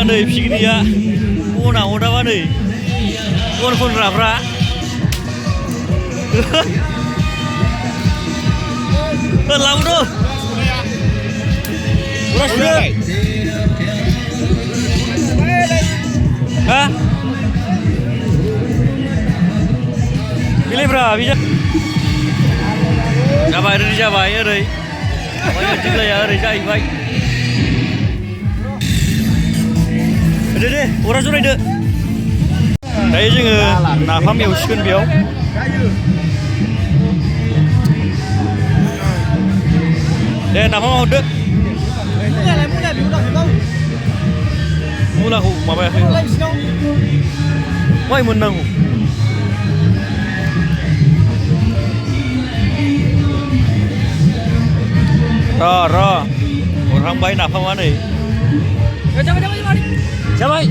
नै फिगिनिया अना अदाबा नै अन खनग्राफ्रा लाबोदो udah sudah hah pilih berapa bisa जाबाय रेडि जाबाय ओरै दिग्लाया ओरै जाहैबाय दे दे अरा जरायदो दायो जोङो नाफाम एवसिगोन बेयाव दे नाफाम हरदो मुलाखौ माबायाखै माइ मोननांगौ र हरहांबाय नाफामा नै जाबाय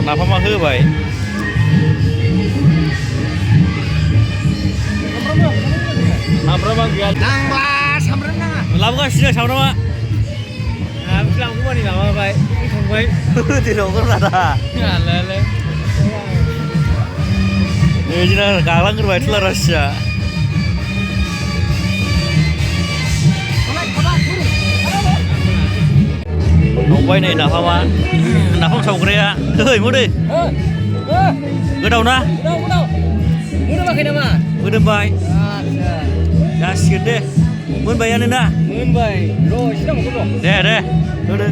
नाफामा होबाय सामब्रामा गैया नांला सामब्राम नाङा लाबोगासिनो सामब्रामा लाबोगौमानि माबाबाय थांबाय दिनावबो लादा बिदिनो गालांग्रोबाय थुलारासिया संबाय नै नाफामा नाफाम सावग्राया दै मदै गोदाव ना मोदोमाखै नामा मोदोमबाय जासिगोन दे मोनबायानो ना मोनबाय र' एसे नांबावगौ र' दे होदो